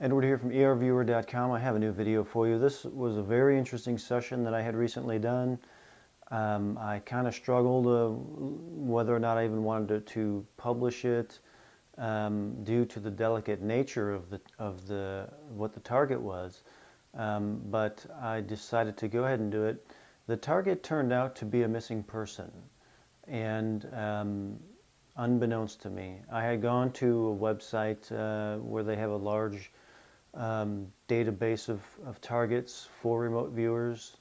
Edward here from erviewer.com. I have a new video for you. This was a very interesting session that I had recently done. I kind of struggled whether or not I even wanted to publish it due to the delicate nature of the what the target was. But I decided to go ahead and do it. The target turned out to be a missing person, and unbeknownst to me, I had gone to a website where they have a large database of targets for remote viewers,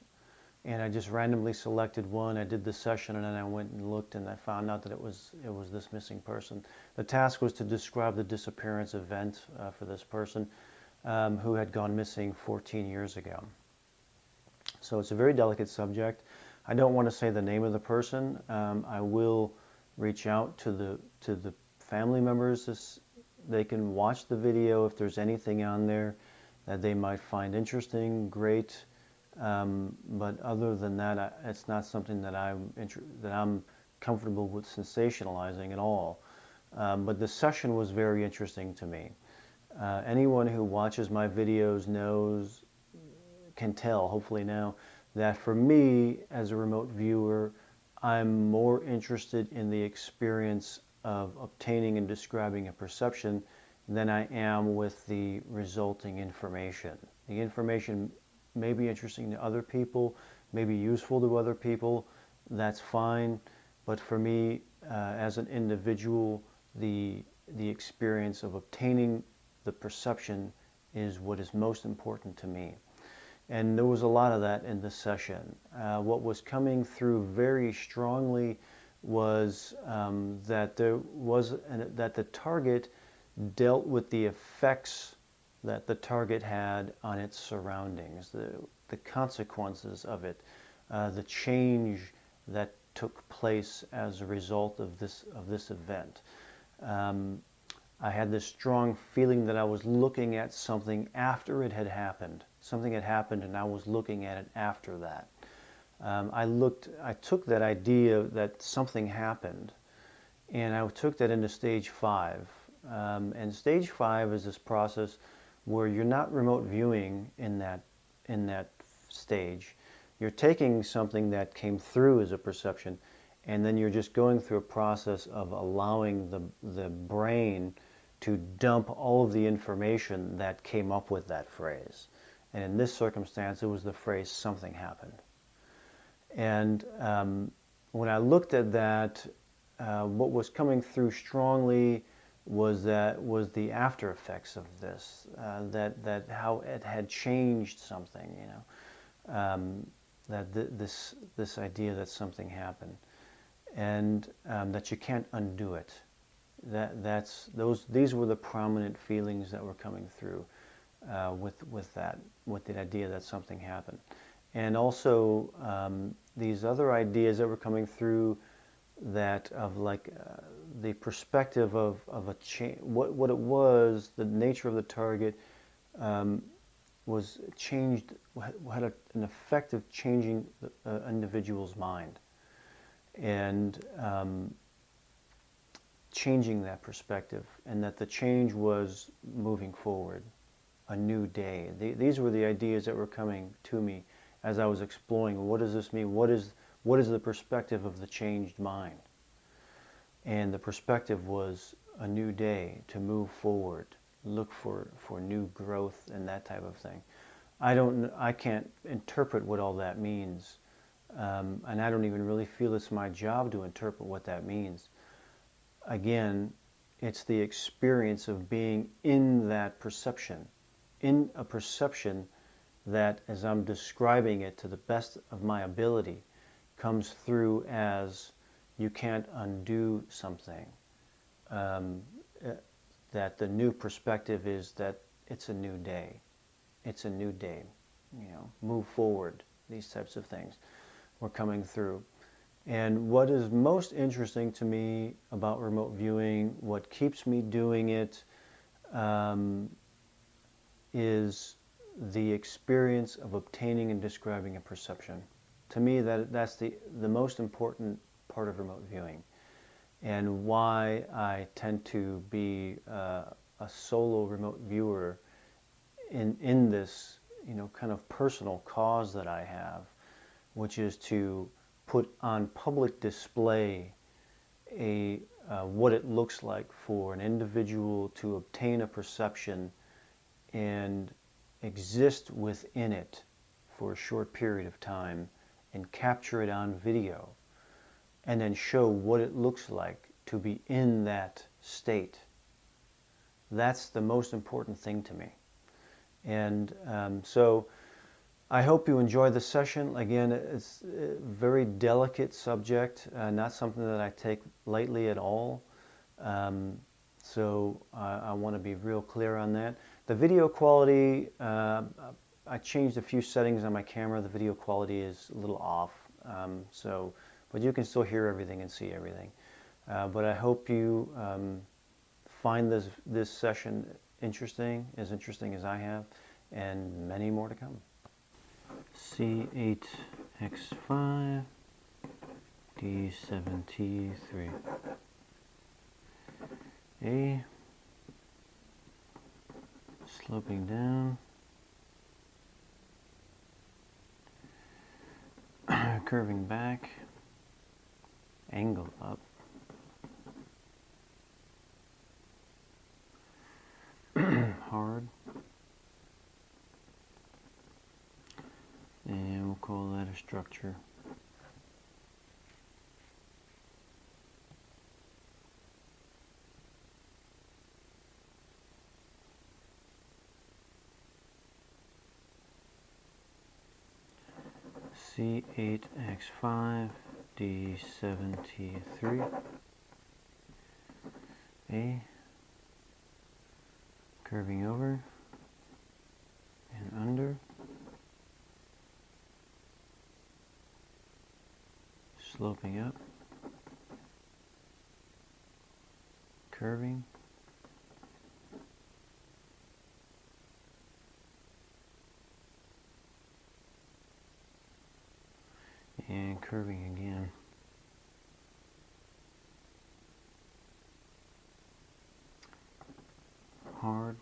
and I just randomly selected one. I did the session, and then I went and looked, and I found out that it was this missing person. The task was to describe the disappearance event for this person who had gone missing 14 years ago. So it's a very delicate subject. I don't want to say the name of the person. I will reach out to the family members. They can watch the video if there's anything on there that they might find interesting, great. But other than that, it's not something that I'm comfortable with sensationalizing at all. But the session was very interesting to me. Anyone who watches my videos can tell, hopefully now, that for me as a remote viewer, I'm more interested in the experience of obtaining and describing a perception than I am with the resulting information. The information may be interesting to other people, may be useful to other people, that's fine, but for me as an individual, the experience of obtaining the perception is what is most important to me. And there was a lot of that in this session. What was coming through very strongly was that that the target dealt with the effects that the target had on its surroundings, the consequences of it, the change that took place as a result of this event. I had this strong feeling that I was looking at something after it had happened. Something had happened and I was looking at it after that. I took that idea that something happened and I took that into stage 5. And stage 5 is this process where you're not remote viewing in that stage. You're taking something that came through as a perception, and then you're just going through a process of allowing the brain to dump all of the information that came up with that phrase. And in this circumstance, it was the phrase, something happened. And when I looked at that, what was coming through strongly was the after effects of this, that how it had changed something, that this idea that something happened, and that you can't undo it. These were the prominent feelings that were coming through with the idea that something happened, and also these other ideas that were coming through, that of like the perspective of a change, what it was, the nature of the target was changed, had an effect of changing the individual's mind, and changing that perspective, and that the change was moving forward, a new day. These were the ideas that were coming to me as I was exploring, what does this mean? What is the perspective of the changed mind? And the perspective was a new day, to move forward, look for new growth and that type of thing. I can't interpret what all that means, and I don't even really feel it's my job to interpret what that means. Again, it's the experience of being in that perception, in a perception that, as I'm describing it to the best of my ability, comes through as you can't undo something. That the new perspective is that it's a new day. It's a new day. Move forward. These types of things were coming through. And what is most interesting to me about remote viewing, what keeps me doing it, is the experience of obtaining and describing a perception. To me, that's the most important part of remote viewing, and why I tend to be a solo remote viewer in this, kind of personal cause that I have, which is to put on public display what it looks like for an individual to obtain a perception and exist within it for a short period of time and capture it on video and then show what it looks like to be in that state. That's the most important thing to me. And so I hope you enjoy the session. Again, it's a very delicate subject, not something that I take lightly at all. So I want to be real clear on that. The video quality, I changed a few settings on my camera. The video quality is a little off, but you can still hear everything and see everything. But I hope you find this session interesting as I have, and many more to come. C8X5, D7T3. A, sloping down, curving back, angle up, hard, and we'll call that a structure. C8X5, D7T3, A, curving over and under, sloping up, curving, and curving again. Hard.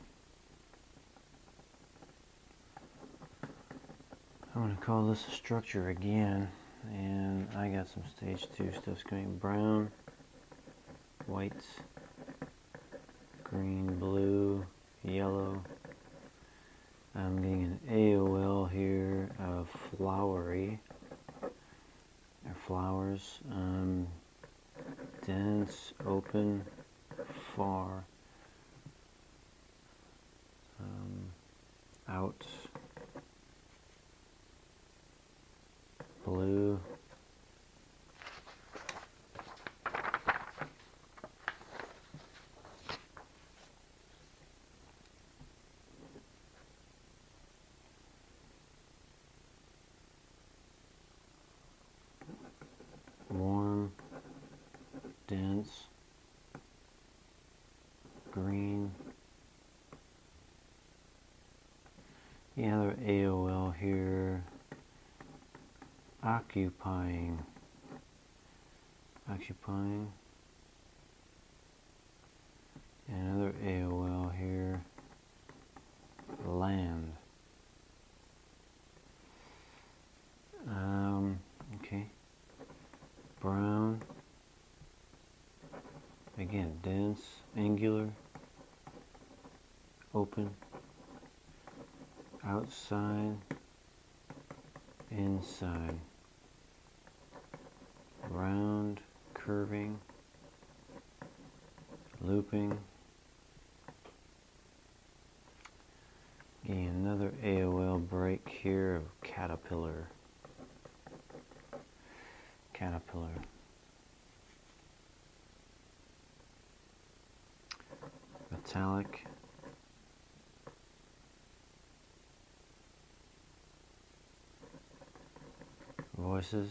I'm going to call this a structure again, and I got some stage 2 stuff coming. Brown, whites, green, blue, yellow. I'm getting an AOL here of flowery, or flowers, dense, open, far, out, blue, warm, dense, green. The other AOL here, occupying, and another AOL here, land. Okay, brown, again, dense, angular, open, outside, inside, round, curving, looping. Getting another AOL break here of caterpillar. Metallic. Voices.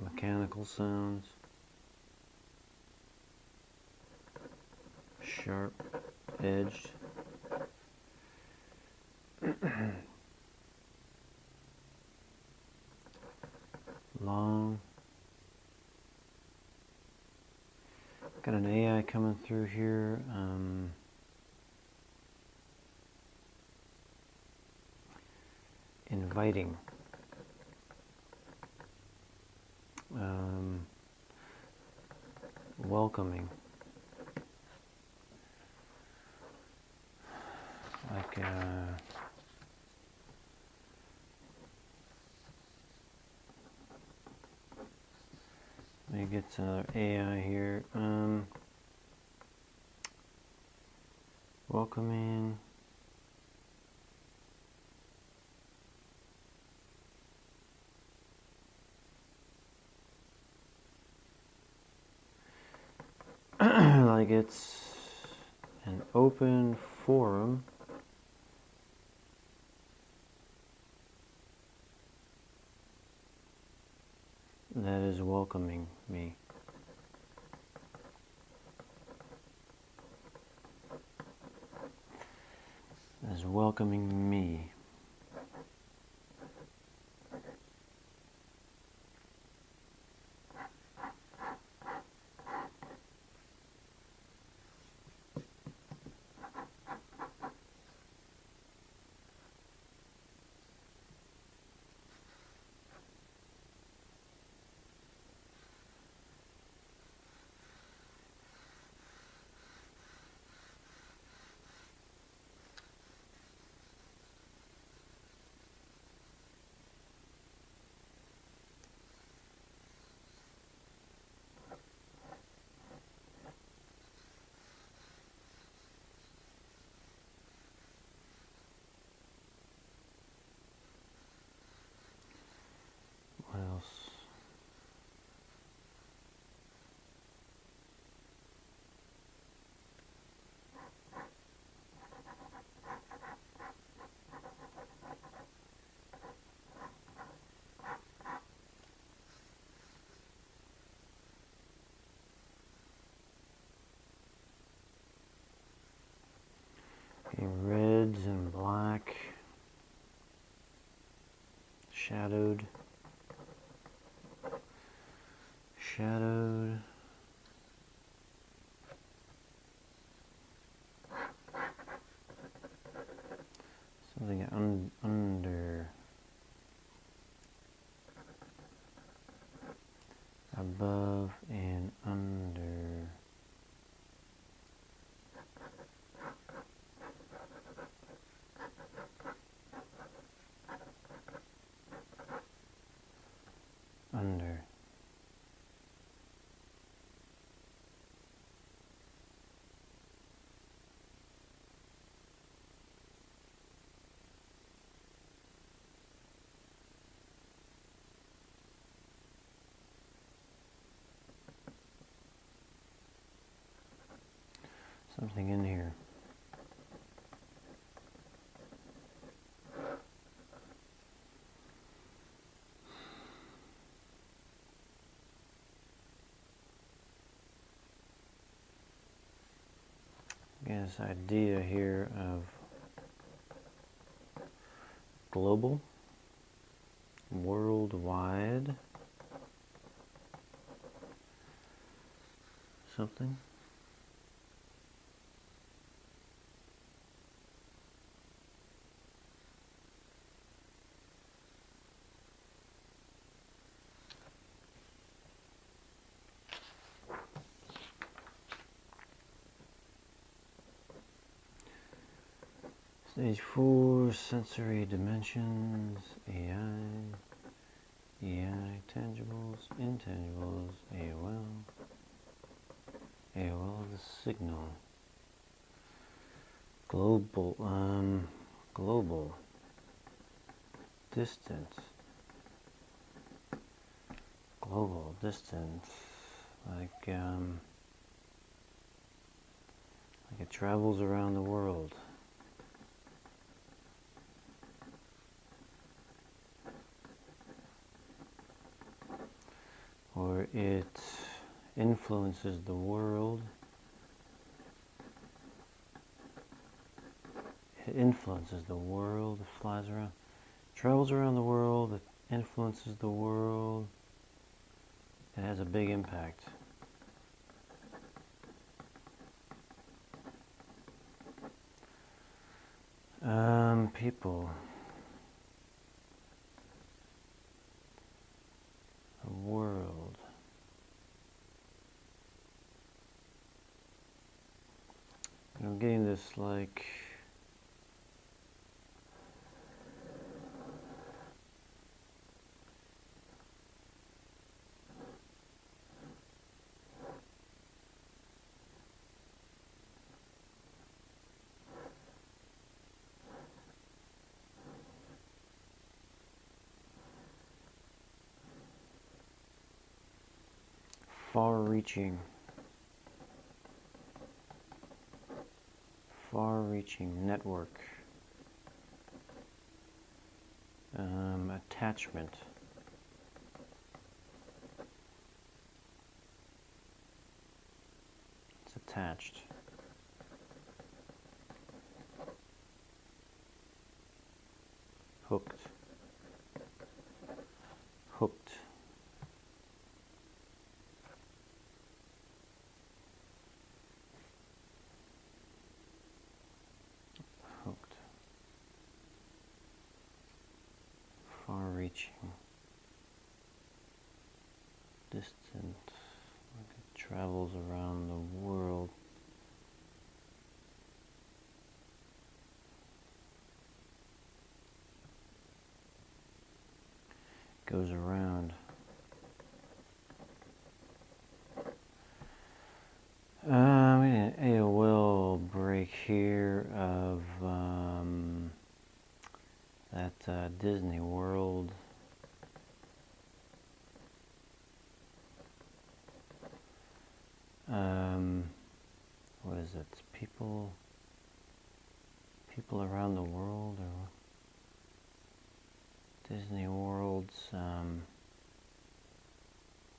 Mechanical sounds. Sharp edged. Long. Got an AI coming through here. inviting, welcoming, like let me get to another AI here. Welcoming. Like it's an open forum that is welcoming me. Is welcoming me. What else? Okay, reds and black, shadowed, shadowed, something under, above and under. Under. Something in here. Get this idea here of global, worldwide, something. Stage 4, sensory dimensions, AI, tangibles, intangibles, AOL, the signal, global, distance, like it travels around the world. Or it influences the world. It influences the world, it flies around, travels around the world, it influences the world. It has a big impact. People. I'm getting this like far-reaching network, attachment, it's attached, hooked, hooked, hooked, far-reaching, distant, like it travels around the world. Goes around. We did an AOL break here of that Disney World. What is it? People around the world, or Disney World's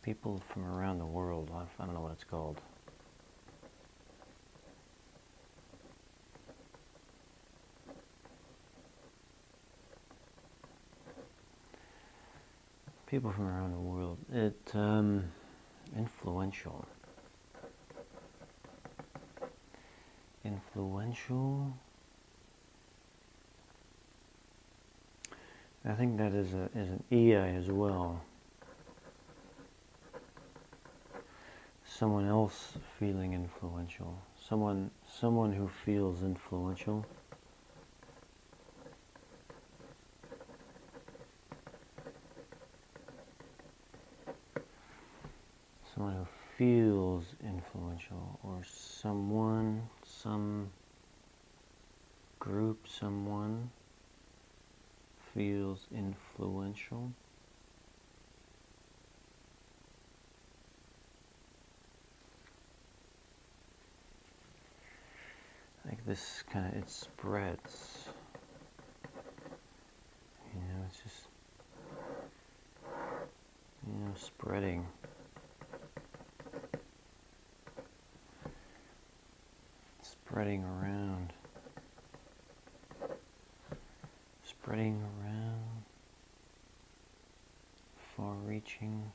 people from around the world. I don't know what it's called. People from around the world. It influential. Influential. I think that is an EI as well. Someone else feeling influential. Someone who feels influential. Someone who feels influential, or someone, some group, someone feels influential. Like this kind of, it spreads. You know, it's just, you know, spreading. Spreading around. Spreading around. Far-reaching.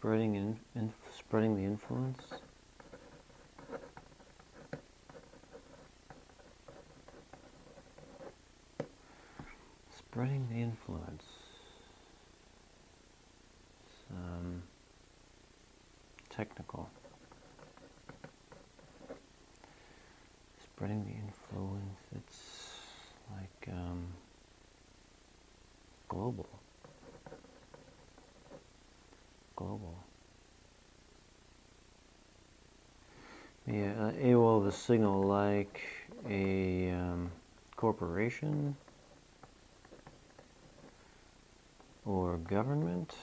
Spreading the influence. Spreading the influence. Technical. Spreading the influence. It's like global. Global. Yeah, AOL is a signal like a corporation or government.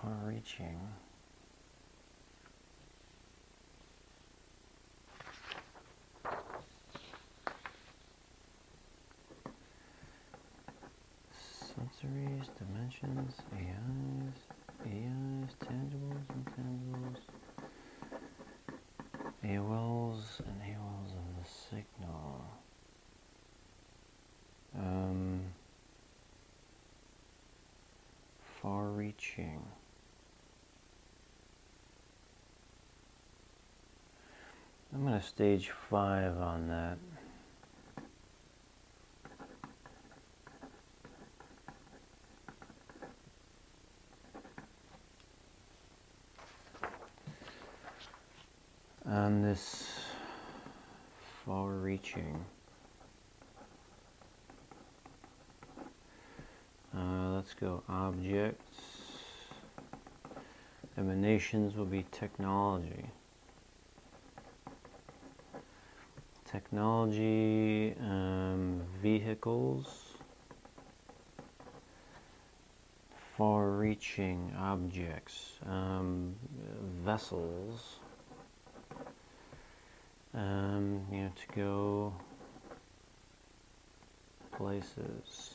Far-reaching. Sensories, dimensions, AIs, tangibles, intangibles, AOLs, and AOLs of the signal. Far-reaching. I'm going to stage 5 on that. on this far-reaching. Let's go objects. Emanations will be technology. Technology, vehicles, far-reaching objects, vessels, to go places.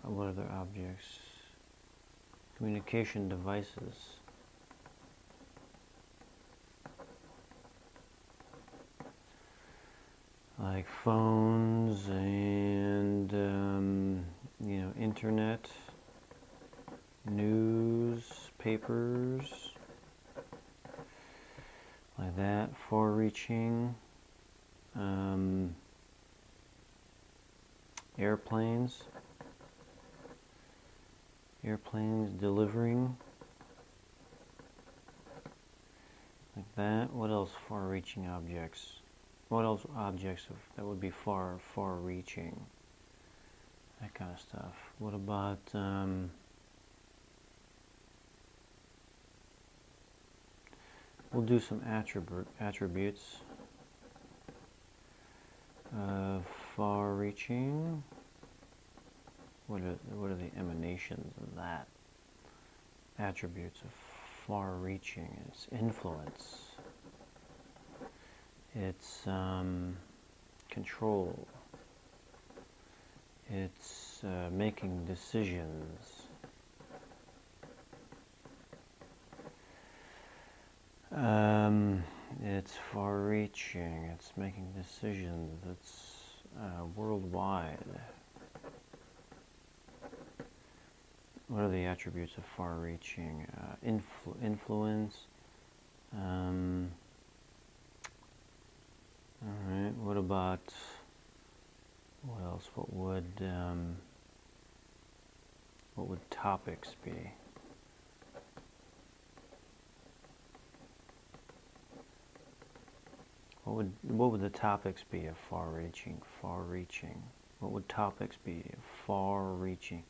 What other objects? Communication devices. Like phones and, internet, newspapers, like that, far-reaching. Airplanes delivering, like that. What else? Far-reaching objects. What else objects that would be far-reaching? That kind of stuff. What about we'll do some attributes. Far-reaching. What are the emanations of that? Attributes of far-reaching. It's influence. It's control. It's making decisions. It's far-reaching. It's making decisions. It's worldwide. What are the attributes of far-reaching? Influence. All right. What about? What else? What would topics be? What would the topics be of far-reaching? Far-reaching. What would topics be of far-reaching?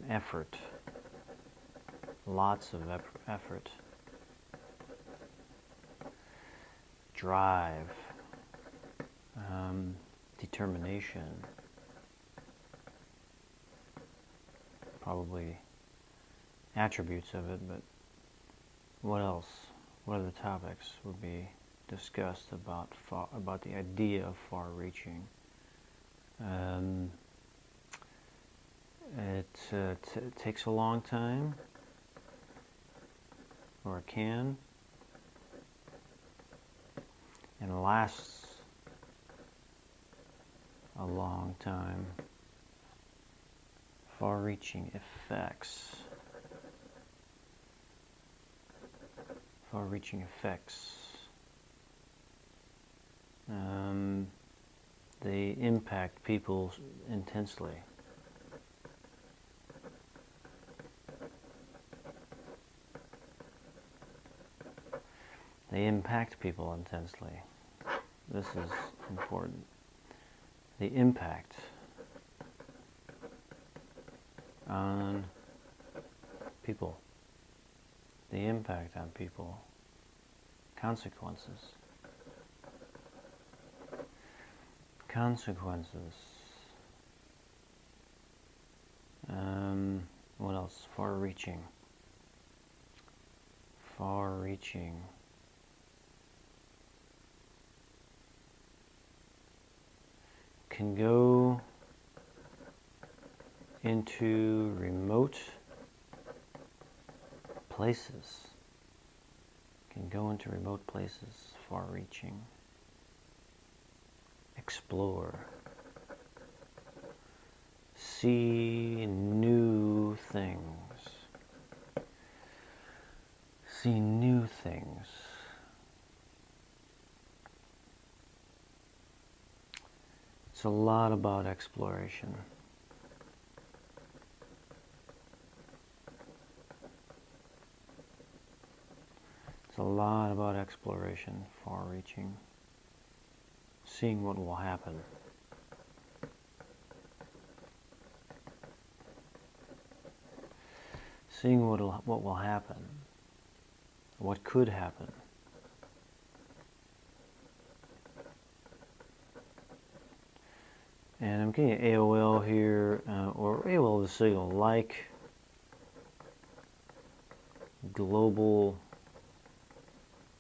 Effort. Lots of effort. Drive. Determination. Probably attributes of it, but what else? What other topics would be discussed about the idea of far-reaching? It takes a long time, or it can, and lasts a long time. Far-reaching effects. Far-reaching effects. They impact people intensely. They impact people intensely. This is important. The impact on people. The impact on people. Consequences. Consequences. What else? Far-reaching. Far-reaching. Can go into remote places. Can go into remote places. Far-reaching. Explore. See new things. See new things. It's a lot about exploration. It's a lot about exploration, far-reaching, seeing what will happen. Seeing what will happen, what could happen. And I'm getting AOL here, or AOL the signal, like global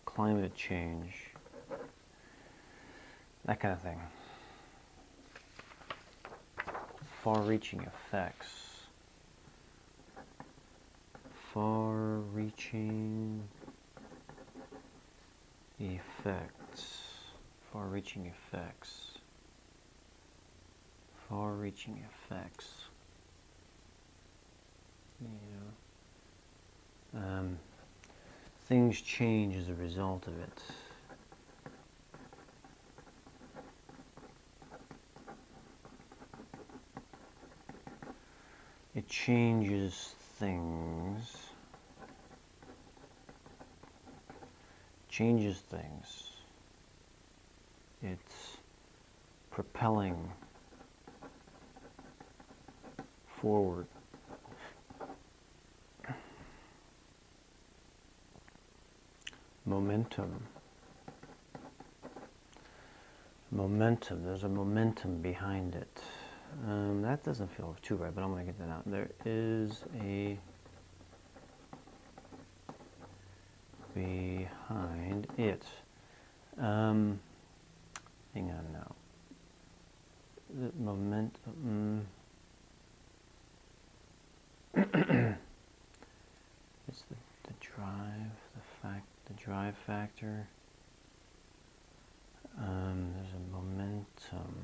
climate change, that kind of thing. Far-reaching effects. Far-reaching effects. Far-reaching effects. Far-reaching effects. Things change as a result of it. It changes things. Changes things. It's propelling forward. Momentum. Momentum. There's a momentum behind it. That doesn't feel too right, but I'm going to get that out. There is a behind it. Hang on now. The momentum. It's the drive, the drive factor. There's a momentum.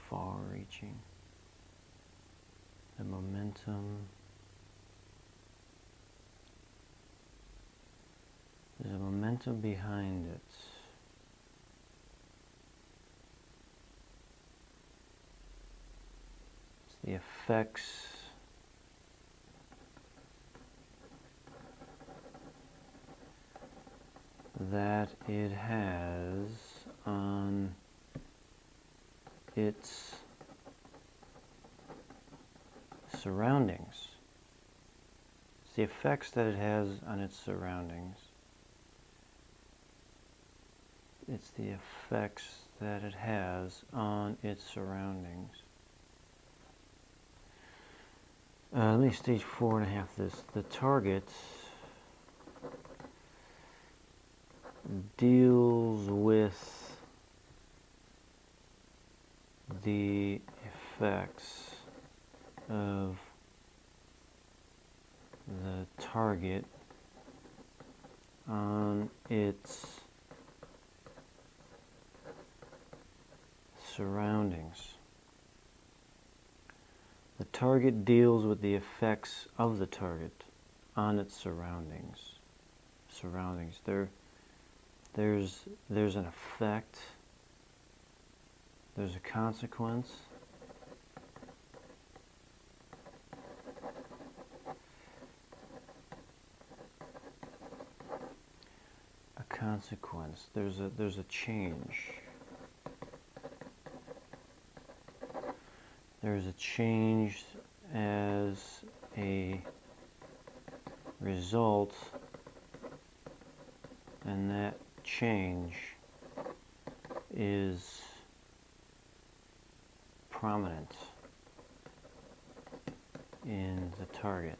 Far-reaching. The momentum. There's a momentum behind it. It's the effects that it has on its surroundings. It's the effects that it has on its surroundings. It's the effects that it has on its surroundings. Let me stage 4.5 this. The target deals with the effects of the target on its surroundings. The target deals with the effects of the target on its surroundings. There's an effect. There's a consequence. A consequence. There's a change. There's a change as a result, and that change is prominent in the target.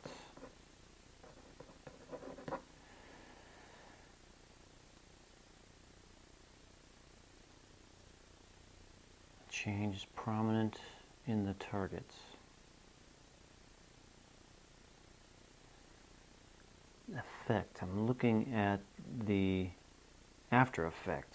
Change is prominent in the targets. Effect. I'm looking at the after effect.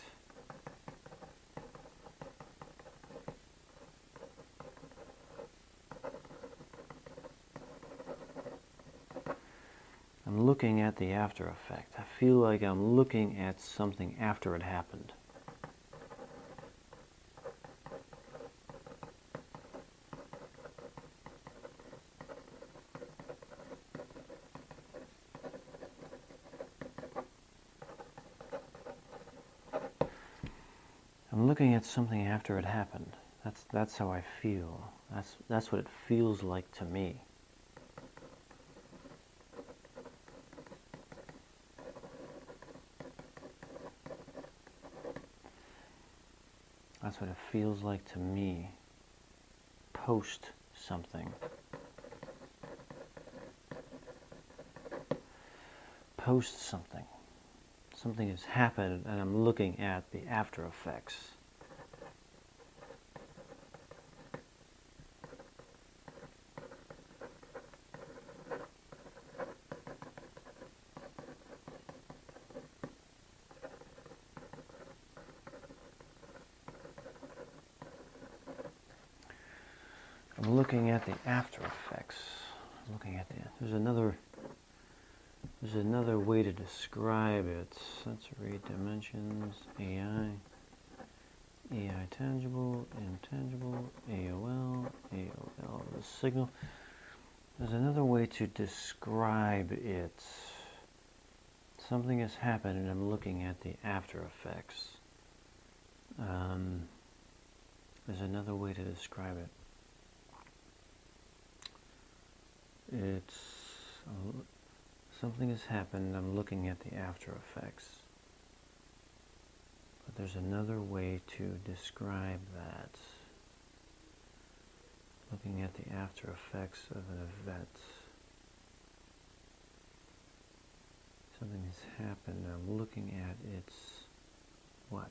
I'm looking at the after effect. I feel like I'm looking at something after it happened. I'm looking at something after it happened. That's how I feel. That's what it feels like to me. That's what it feels like to me. Post something. Post something. Something has happened and I'm looking at the after effects. I'm looking at the after effects. I'm looking at the. There's another way to describe it. Sensory dimensions, AI, AI tangible, intangible, AOL, AOL the signal. There's another way to describe it. Something has happened and I'm looking at the after effects. There's another way to describe it. It's something has happened, I'm looking at the after effects. But there's another way to describe that. Looking at the after effects of an event. Something has happened, I'm looking at its what?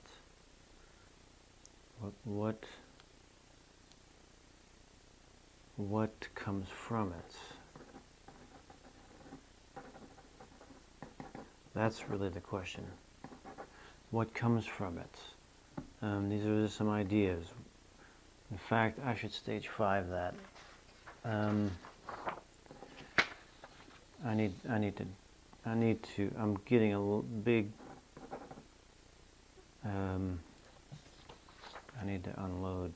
What comes from it? That's really the question. What comes from it? These are just some ideas. In fact, I should stage 5 that. I need to. I'm getting a big. I need to unload.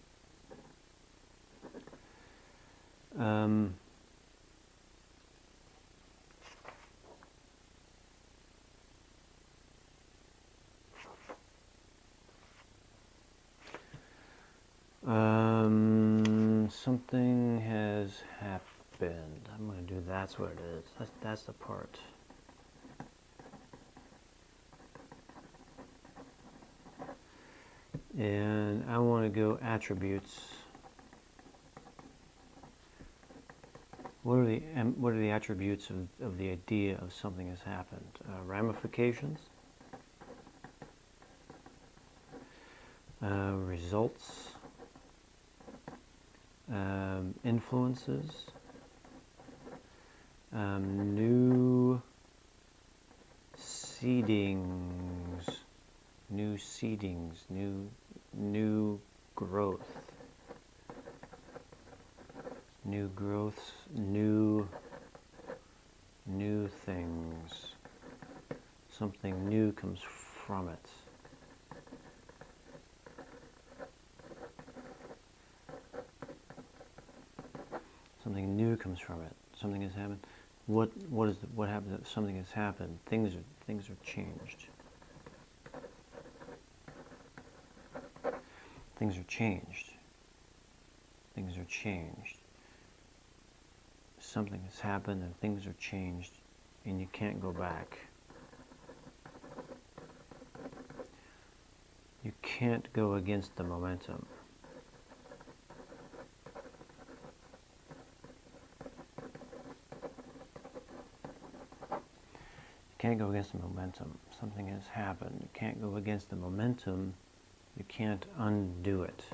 Something has happened. I'm going to do that's what it is. That's the part. And I want to go attributes. What are the attributes of the idea of something has happened? Ramifications, results, influences, new seedings, new growth. New growths, new things. Something new comes from it. Something new comes from it. Something has happened. What happens if something has happened? Things are changed. Things are changed. Things are changed. Something has happened and things are changed and you can't go back. You can't go against the momentum. You can't go against the momentum. Something has happened. You can't go against the momentum. You can't undo it.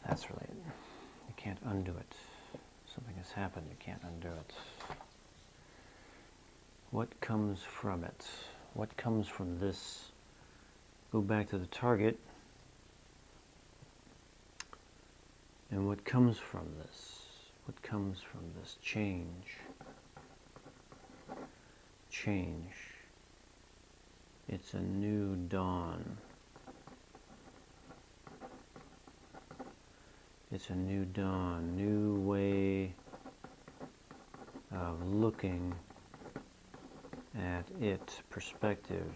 That's right. You can't undo it. Something has happened, you can't undo it. What comes from it? What comes from this? Go back to the target. And what comes from this? What comes from this? Change. Change. It's a new dawn. It's a new dawn, new way of looking at it. what perspective,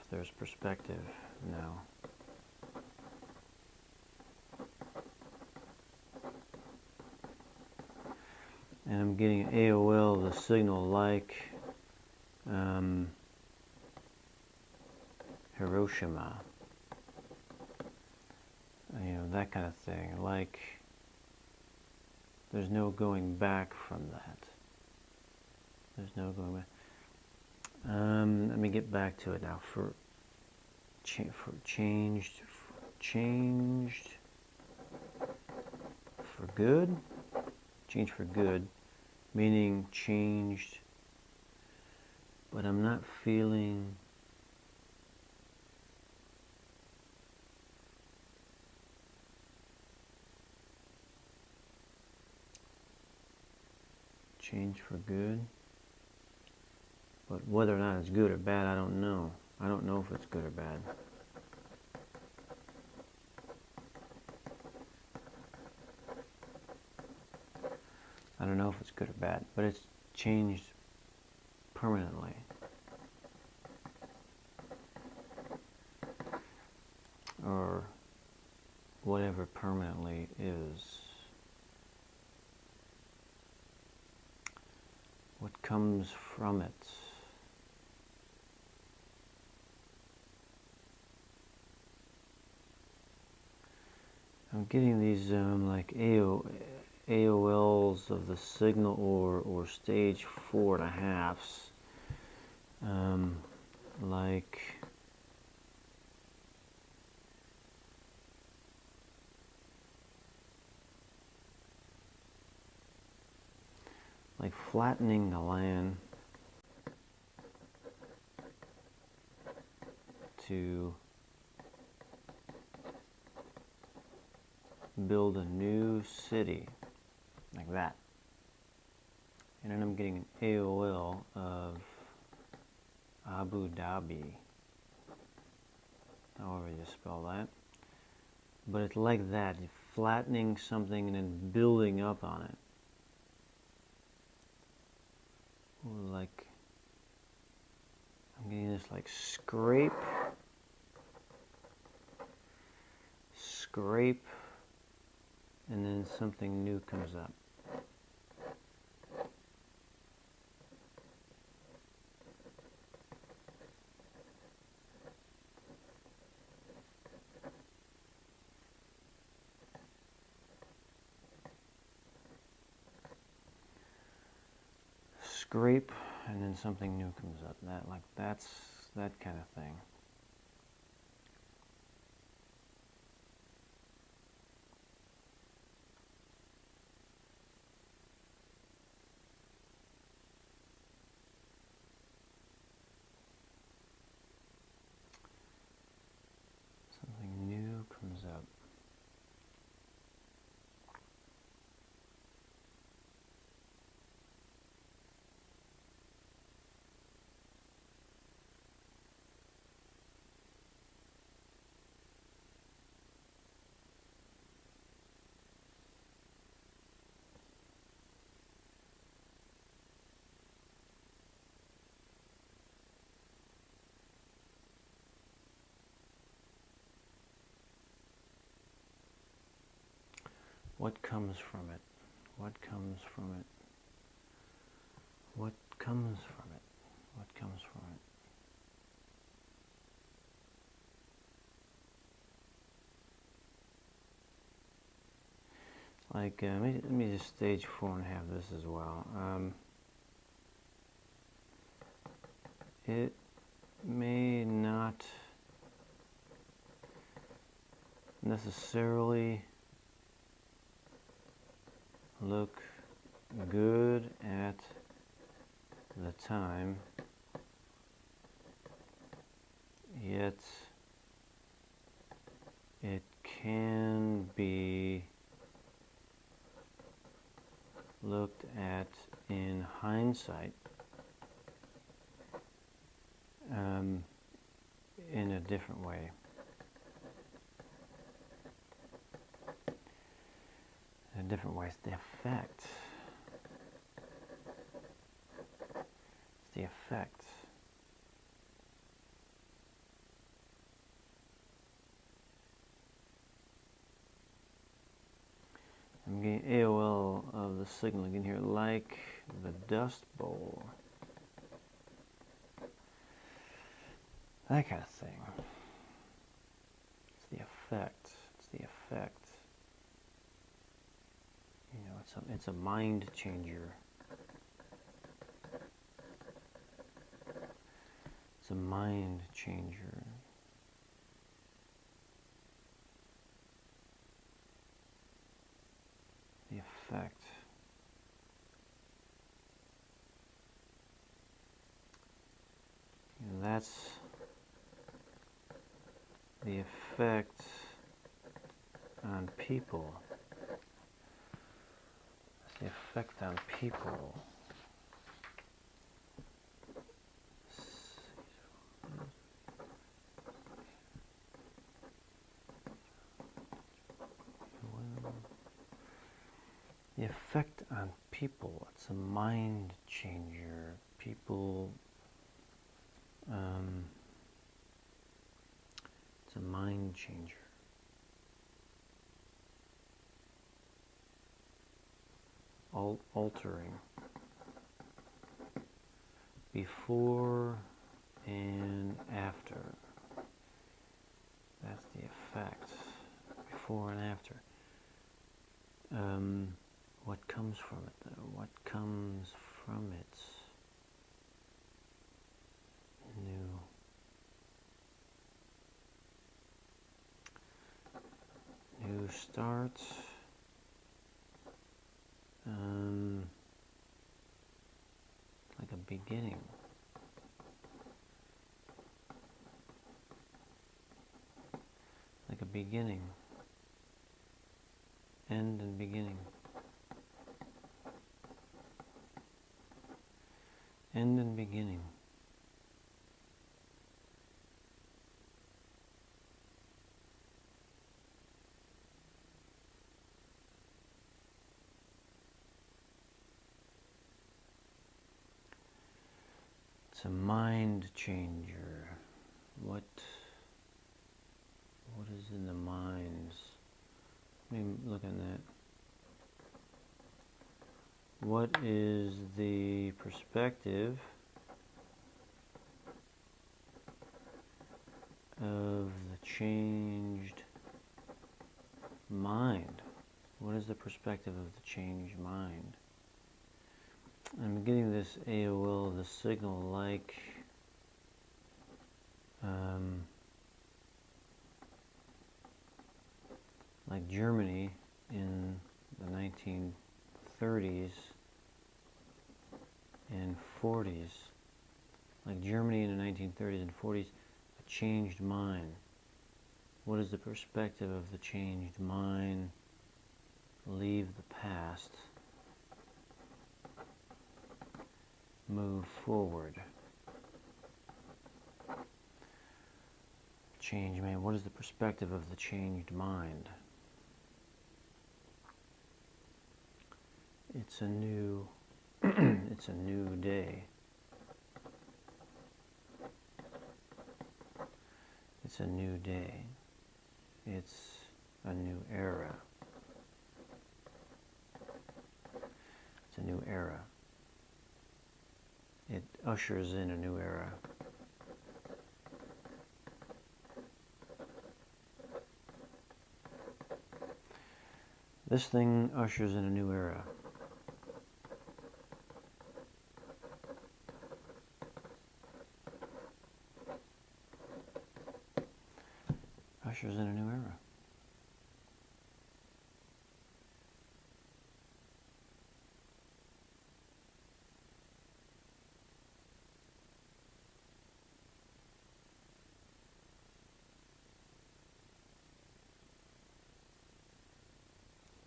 there's perspective now. And I'm getting AOL, the signal like Hiroshima, you know, that kind of thing. Like, there's no going back from that. There's no going back. Let me get back to it now. For changed for good. Changed for good, meaning changed, but I'm not feeling changed for good. But whether or not it's good or bad, I don't know. I don't know if it's good or bad. I don't know if it's good or bad, but it's changed permanently. Or whatever permanently is. What comes from it? I'm getting these like AOLs of the signal or stage 4.5s, like flattening the land to build a new city, like that. And then I'm getting an AOL of Abu Dhabi, however you spell that. But it's like that, you're flattening something and then building up on it. Like, I'm getting this like scrape, and then something new comes up. Scrape, and then something new comes up. That's that kind of thing. Something new comes up. What comes from it? What comes from it? What comes from it? What comes from it? Like, let me just stage 4.5 this as well. It may not necessarily look good at the time, yet it can be looked at in hindsight in a different way. In different ways. The effect the effect. I'm getting AOL of the signal again here, like the Dust Bowl. That kind of thing. It's the effect. It's the effect. You know, it's a mind changer. It's a mind changer. The effect. You know, that's the effect on people. The effect on people. The effect on people. It's a mind changer. People. It's a mind changer. Altering. Before and after. That's the effect. Before and after. What comes from it, though? What comes from it? New start. Like a beginning. Like a beginning. End and beginning. End and beginning. It's a mind changer. What is in the minds? Let me look at that. What is the perspective of the changed mind? What is the perspective of the changed mind? I'm getting this AOL, the signal, like Germany in the 1930s and 40s. Like Germany in the 1930s and 40s, a changed mind. What is the perspective of the changed mind? Leave the past. Move forward. Change mind. What is the perspective of the changed mind? It's a new it's a new day. It's a new day. It's a new era. It's a new era. It ushers in a new era. This thing ushers in a new era. Ushers in a new era.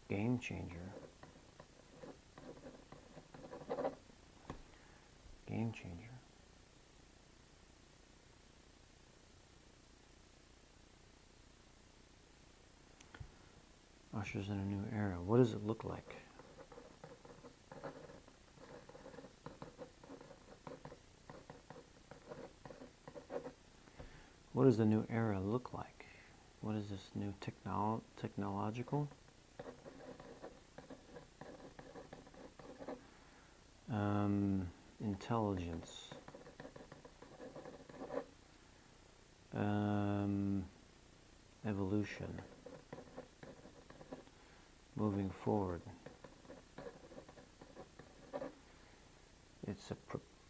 Game changer. Game changer. Ushers in a new era. What does it look like? What does the new era look like? What is this new technological? Intelligence. Evolution. Moving forward. It's a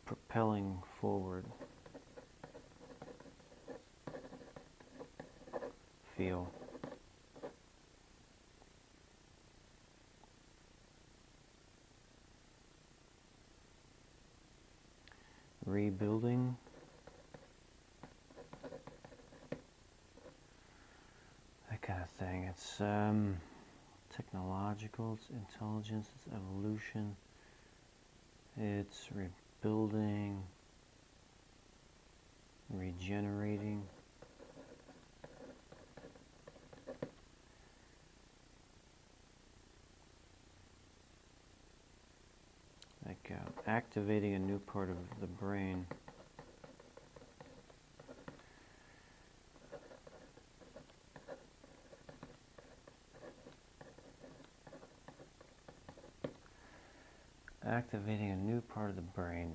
propelling forward feel. Rebuilding. That kind of thing. It's technological, it's intelligence, it's evolution, it's rebuilding, regenerating. Like activating a new part of the brain. Activating a new part of the brain.